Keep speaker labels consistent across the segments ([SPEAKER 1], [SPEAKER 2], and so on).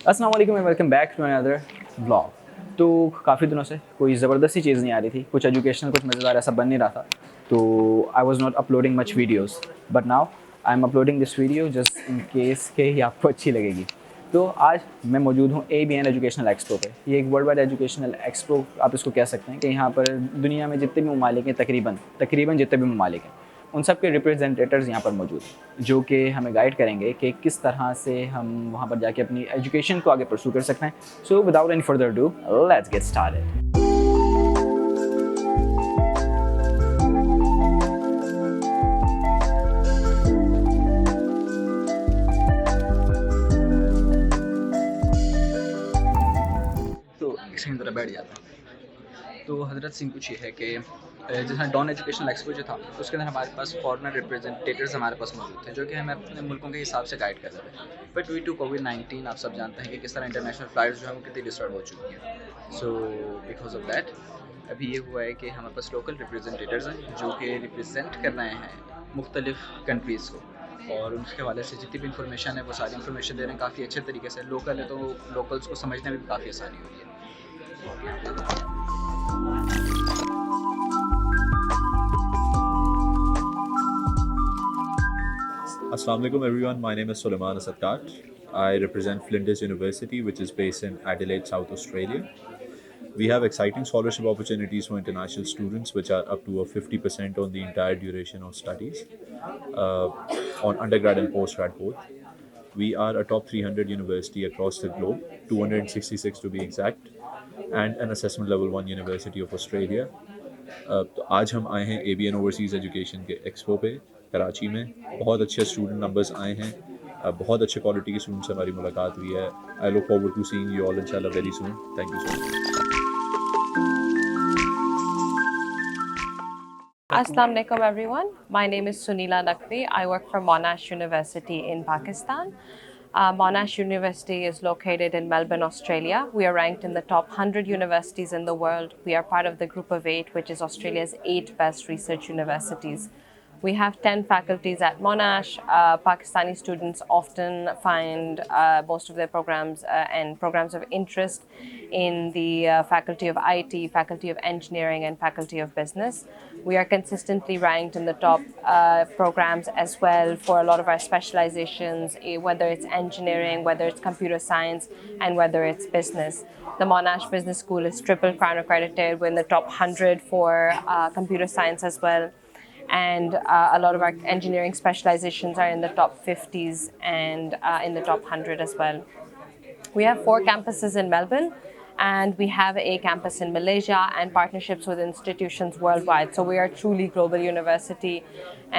[SPEAKER 1] अस्सलाम वालेकुम and welcome back to another blog. तो काफ़ी दिनों से कोई ज़बरदस्ती चीज़ नहीं आ रही थी, कुछ एजुकेशनल कुछ मज़ेदार ऐसा बन नहीं रहा था, तो I was not uploading much videos, but now I am uploading this video just in case के ही आपको अच्छी लगेगी। तो आज मैं मौजूद हूँ ABN एजुकेशनल एक्सपो पे। ये एक वर्ल्ड वाइड एजुकेशनल एक्सपो आप इसको कह सकते हैं कि यहाँ पर दुनिया में जितने भी ममालिक हैं, तकरीबन जितने भी ममालिक हैं, उन सब के रिप्रेजेंटेटर्स यहाँ पर मौजूद हैं, जो कि हमें गाइड करेंगे कि किस तरह से हम वहाँ पर जाके अपनी एजुकेशन को आगे परसू कर सकते हैं। So without any further do, let's get started. तो एक सेकंड ज़रा बैठ जाता है। तो हज़रत सिंह कुछ ये है कि जैसा डॉन एजुकेशनल एक्सपो जो था, उसके अंदर हमारे पास फॉरेनर रिप्रेजेंटेटर्स हमारे पास मौजूद थे, जो कि हमें अपने मुल्कों के हिसाब से गाइड कर रहे थे। बट ड्यू टू कोविड-19 आप सब जानते हैं कि किस तरह इंटरनेशनल फ़्लाइट्स जो हैं वो कितनी डिस्टर्ब हो चुकी हैं। सो बिकॉज ऑफ दैट अभी ये हुआ है कि हमारे पास लोकल रिप्रेजेंटेटर्स हैं, जो कि रिप्रेजेंट कर रहे हैं मुख्तलिफ़ कंट्रीज़ को, और उसके हवाले से जितनी भी इंफॉर्मेशन है वो सारी इंफॉर्मेशन दे रहे हैं काफ़ी अच्छे तरीके से। लोकल है तो लोकल्स को समझने में भी काफ़ी आसानी हो रही है।
[SPEAKER 2] Assalamu alaikum everyone, my name is Suleiman Sattar. I represent Flinders University, which is based in Adelaide, South Australia. We have exciting scholarship opportunities for international students, which are up to 50% on the entire duration of studies, on undergrad and postgrad both. We are a top 300 university across the globe, 266 to be exact, and an assessment level 1 University of Australia. तो आज हम आए हैं ABN overseas education के expo पे कराची में। बहुत अच्छे स्टूडेंट नंबर्स आए हैं, बहुत अच्छे क्वालिटी के स्टूडेंट से हमारी मुलाकात हुई है। I look forward to seeing you all इंशाल्लाह very soon. Thank you so much.
[SPEAKER 3] Assalamu alaikum everyone. My name is Sunila Naqvi. I work for Monash University in Pakistan. Monash University is located in Melbourne, Australia. We are ranked in the top 100 universities in the world. We are part of the group of 8, which is Australia's 8 best research universities. We have 10 faculties at Monash. Pakistani students often find most of their programs and programs of interest in the Faculty of IT, Faculty of Engineering, and Faculty of Business. We are consistently ranked in the top programs as well for a lot of our specializations, whether it's engineering, whether it's computer science, and whether it's business. The Monash Business School is Triple Crown accredited. We're in the top 100 for computer science as well. And a lot of our engineering specializations are in the top 50s and in the top 100 as well. We have 4 campuses in Melbourne, and we have a campus in Malaysia and partnerships with institutions worldwide. So we are a truly global university,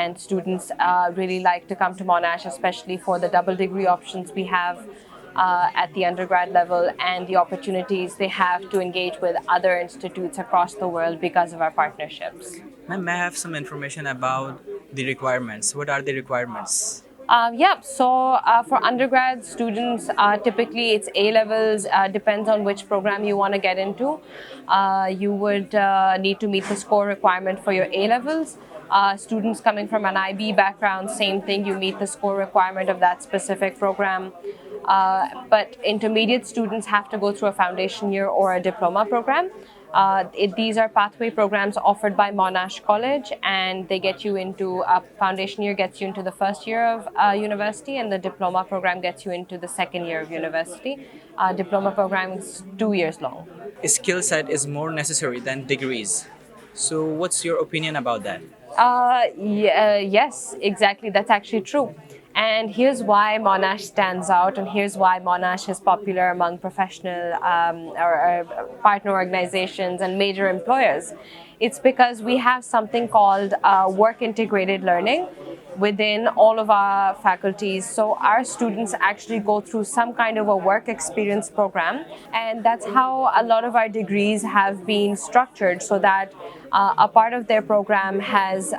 [SPEAKER 3] and students really like to come to Monash, especially for the double degree options we have at the undergrad level and the opportunities they have to engage with other institutes across the world because of our partnerships.
[SPEAKER 4] Ma'am, I have some information about the requirements. What are the requirements?
[SPEAKER 3] So for undergrad students, typically it's A-levels, depends on which program you want to get into. You would need to meet the score requirement for your A-levels. Students coming from an IB background, same thing, you meet the score requirement of that specific program. But intermediate students have to go through a foundation year or a diploma program. These are pathway programs offered by Monash College, and they get you into a foundation year, gets you into the first year of university, and the diploma program gets you into the second year of university. Diploma program is 2 years long.
[SPEAKER 4] A skill set is more necessary than degrees. So, what's your opinion about that?
[SPEAKER 3] Yes, exactly. That's actually true. And here's why Monash stands out, and here's why Monash is popular among professional or partner organizations and major employers. It's because we have something called work integrated learning within all of our faculties. So our students actually go through some kind of a work experience program, and that's how a lot of our degrees have been structured, so that a part of their program has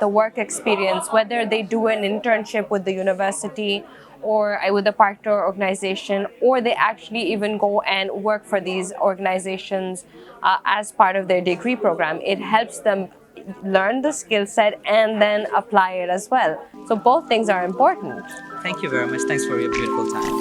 [SPEAKER 3] the work experience, whether they do an internship with the university or with a partner organization, or they actually even go and work for these organizations as part of their degree program. It helps them learn the skill set and then apply it as well. So both things are important.
[SPEAKER 4] Thank you very much. Thanks for your beautiful time.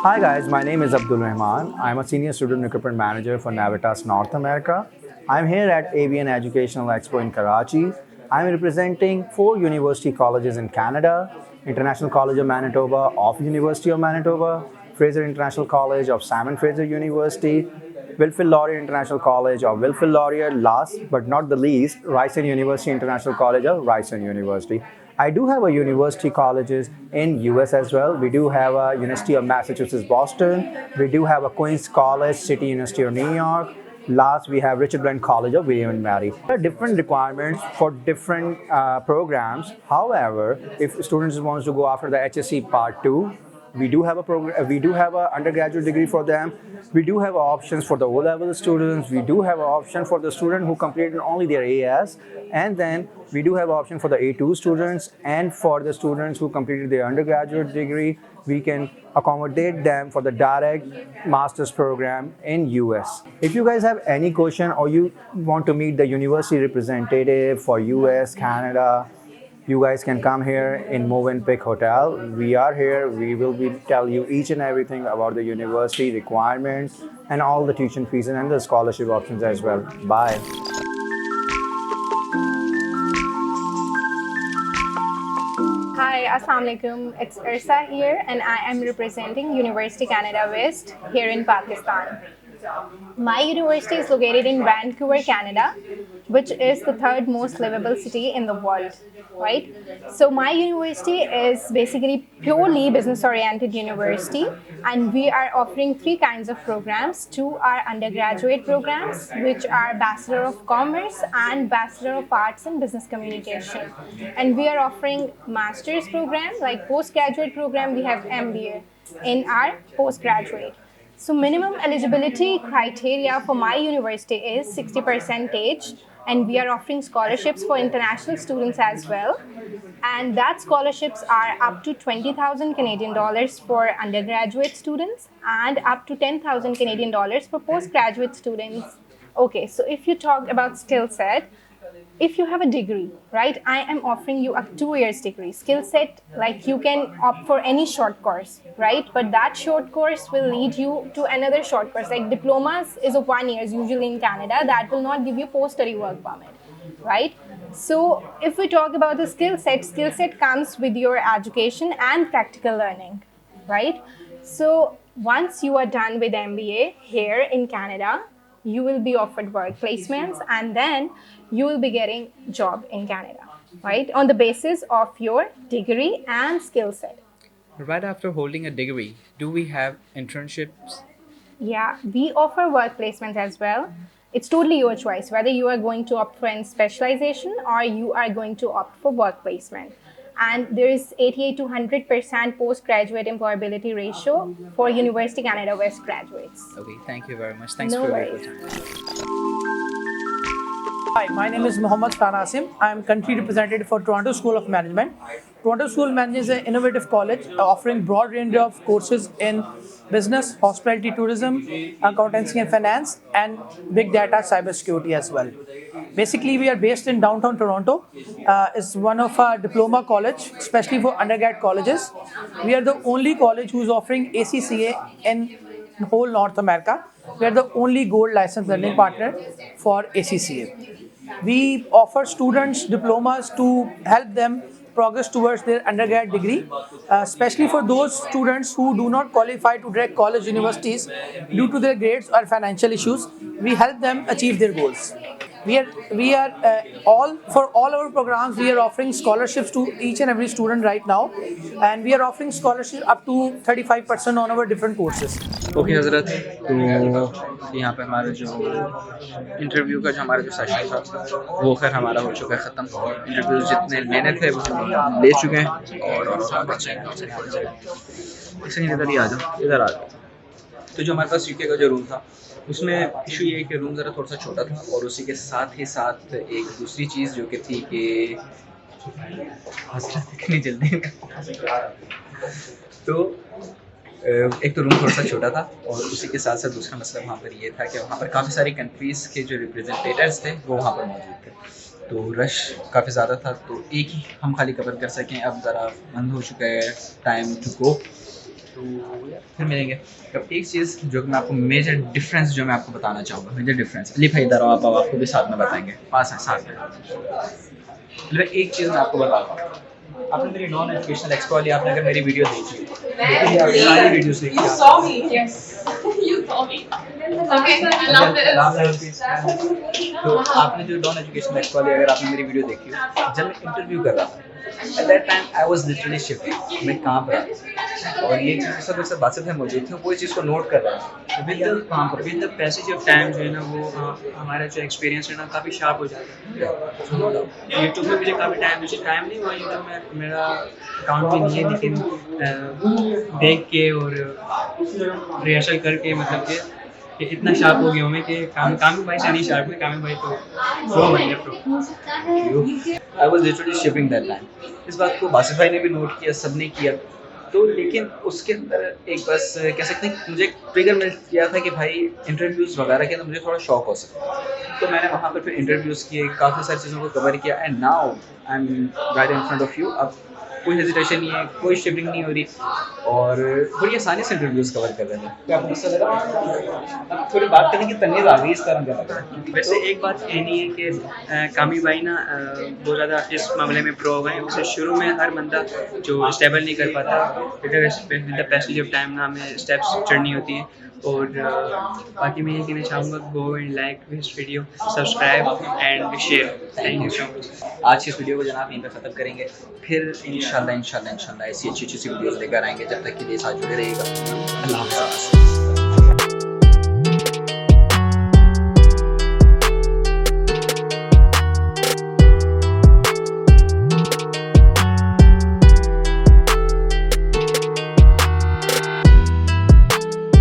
[SPEAKER 5] Hi guys, my name is Abdul Rahman. I'm a senior student recruitment manager for Navitas North America. I'm here at ABN Educational Expo in Karachi. I'm representing 4 university colleges in Canada: International College of Manitoba of University of Manitoba, Fraser International College of Simon Fraser University, Wilfrid Laurier International College of Wilfrid Laurier, last but not the least, Ryerson University International College of Ryerson University. I do have a university colleges in US as well. We do have a University of Massachusetts Boston. We do have a Queens College, City University of New York. Last, we have Richard Blount College of William and Mary. There are different requirements for different programs. However, if students want to go after the HSC Part 2, we do have a program. We do have an undergraduate degree for them. We do have options for the O-level students. We do have an option for the student who completed only their AS, and then we do have an option for the A2 students, and for the students who completed their undergraduate degree, we can accommodate them for the direct master's program in US. If you guys have any question or you want to meet the university representative for US, Canada, you guys can come here in Movenpick Hotel. We are here. We will tell you each and everything about the university requirements and all the tuition fees and the scholarship options as well. Bye.
[SPEAKER 6] Hi, Assalamu alaikum. It's Irsa here, and I am representing University Canada West here in Pakistan. My university is located in Vancouver, Canada, which is the 3rd most livable city in the world, right? So my university is basically purely business-oriented university, and we are offering 3 kinds of programs. 2 are undergraduate programs, which are Bachelor of Commerce and Bachelor of Arts in Business Communication. And we are offering master's program, like postgraduate program, we have MBA in our postgraduate. So minimum eligibility criteria for my university is 60%, and we are offering scholarships for international students as well. And that scholarships are up to 20,000 Canadian dollars for undergraduate students and up to 10,000 Canadian dollars for postgraduate students. Okay, so if you talk about skill set, if you have a degree, right, I am offering you a 2 years degree. Skill set, like you can opt for any short course, right? But that short course will lead you to another short course. Like diplomas is of 1 year usually in Canada. That will not give you post-study work permit, right? So if we talk about the skill set comes with your education and practical learning, right? So once you are done with MBA here in Canada, you will be offered work placements, and then you will be getting job in Canada, right? On the basis of your degree and skill set.
[SPEAKER 4] Right after holding a degree, do we have internships?
[SPEAKER 6] Yeah, we offer work placements as well. It's totally your choice whether you are going to opt for any specialization or you are going to opt for work placement. And there is 88 to 100% postgraduate employability ratio for University Canada West graduates.
[SPEAKER 4] Okay, thank you very much. Thanks
[SPEAKER 6] No
[SPEAKER 4] for
[SPEAKER 6] worries.
[SPEAKER 4] your time.
[SPEAKER 7] Hi, my name is Mohammad Khan Asim. I am country representative for Toronto School of Management. Toronto School of Management is an innovative college offering broad range of courses in business, hospitality, tourism, accountancy and finance, and big data, cybersecurity as well. Basically, we are based in downtown Toronto. It's one of our diploma college, especially for undergrad colleges. We are the only college who's offering ACCA in whole North America. We are the only gold license learning partner for ACCA. We offer students diplomas to help them progress towards their undergrad degree, especially for those students who do not qualify to direct college universities due to their grades or financial issues. We help them achieve their goals. We are all for all our programs. We are offering scholarships to each and every student right now, and we are offering scholarships up to 35% on our different courses.
[SPEAKER 4] Okay हज़रत, तो यहाँ पे हमारा जो interview का जो हमारा जो सेशन था वो खैर हमारा हो चुका है ख़त्म. इंटरव्यू जितने लेने थे वो हम ले चुके हैं और इधर ही आ जाओ, इधर आ जाओ. तो जो हमारे पास यूके का जो रूम था उसमें इशू ये है कि रूम ज़रा थोड़ा सा छोटा था, और उसी के साथ ही साथ एक दूसरी चीज़ जो कि थी कि इतनी जल्दी तो एक तो रूम थोड़ा सा छोटा था, और उसी के साथ साथ दूसरा मसला वहाँ पर ये था कि वहाँ पर काफ़ी सारी कंट्रीज़ के जो रिप्रेजेंटेटर्स थे वो वहाँ पर मौजूद थे, तो रश काफ़ी ज़्यादा था. तो एक ही हम खाली कवर कर सकें, अब ज़रा बंद हो चुका है, टाइम टू गो. तो फिर मिलेंगे। अब एक चीज़ जो कि मैं आपको मेजर डिफरेंस जो मैं आपको बताना चाहूँगा, मेजर डिफरेंस अली भाई इधर आओ, आप आपको भी साथ में बताएंगे, पास है साथ में। अली भाई एक चीज़ मैं आपको बताता हूँ, आपने मेरी नॉन एजुकेशनल एक्सपो वाली आपने अगर मेरी वीडियो देखी हो, सारी वीडियोस देखी
[SPEAKER 8] You saw me. Yes. You saw me. Okay. I love this.
[SPEAKER 4] तो आपने जो नॉन एजुकेशनल एक्सपो वाली अगर आपने मेरी वीडियो देखी हो, जब मैं इंटरव्यू कर रहा था at that time I was literally shifting, मैं कांप रहा था और ये चीज़ सब सब बातें थे मौजूद थी, वो इस चीज़ को नोट कर रहा था
[SPEAKER 9] with the passage of time जो है ना वो हमारा जो एक्सपीरियंस है ना काफ़ी शार्प हो जाता है। यूट्यूब में मुझे काफ़ी टाइम नहीं हुआ यूट्यूब में, मेरा अकाउंट भी नहीं है, लेकिन देख के और रिहर्सल करके मतलब कि इतना शार्प हो गया हूँ मैं कि कामी भाई से नहीं शार्प में, कामी भाई तो प्रो बन गया pro.
[SPEAKER 4] I was literally shipping that time. इस बात को बासित भाई ने भी नोट किया, सबने किया। तो लेकिन उसके अंदर एक बस कह सकते हैं मुझे ट्रिगर मिल किया था कि भाई इंटरव्यूज़ वगैरह के अंदर मुझे थोड़ा शौक हो सकता, तो मैंने वहाँ पर फिर इंटरव्यूज़ किए, काफ़ी सारी चीज़ों को कवर किया and now I am right in front of you. अब कोई हेजिटेशन नहीं है, कोई शिपिंग नहीं हो रही और बड़ी आसानी से इंटरव्यूज़ कवर कर रहे हैं। क्या आपको गुस्सा लगा? अब थोड़ी बात करने की तमीज़ आ गई इस तरह का लग रहा है।
[SPEAKER 9] वैसे एक बात कहनी है कि कामी भाई ना बहुत ज़्यादा इस मामले में प्रो हो गए हैं। वैसे शुरू में हर बंदा जो स्टेबल नहीं कर पाता, with the passage of time ना हमें स्टेप्स चढ़नी होती हैं। और बाकी मैं ये कहना चाहूँगा, go and like this video, subscribe and share. Thank you so much.
[SPEAKER 4] आज की इस वीडियो को जनाब यहीं पर ख़त्म करेंगे, फिर इंशाल्लाह ऐसी अच्छी सी वीडियोज़ लेकर आएंगे। जब तक के लिए साथ जुड़े रहिएगा।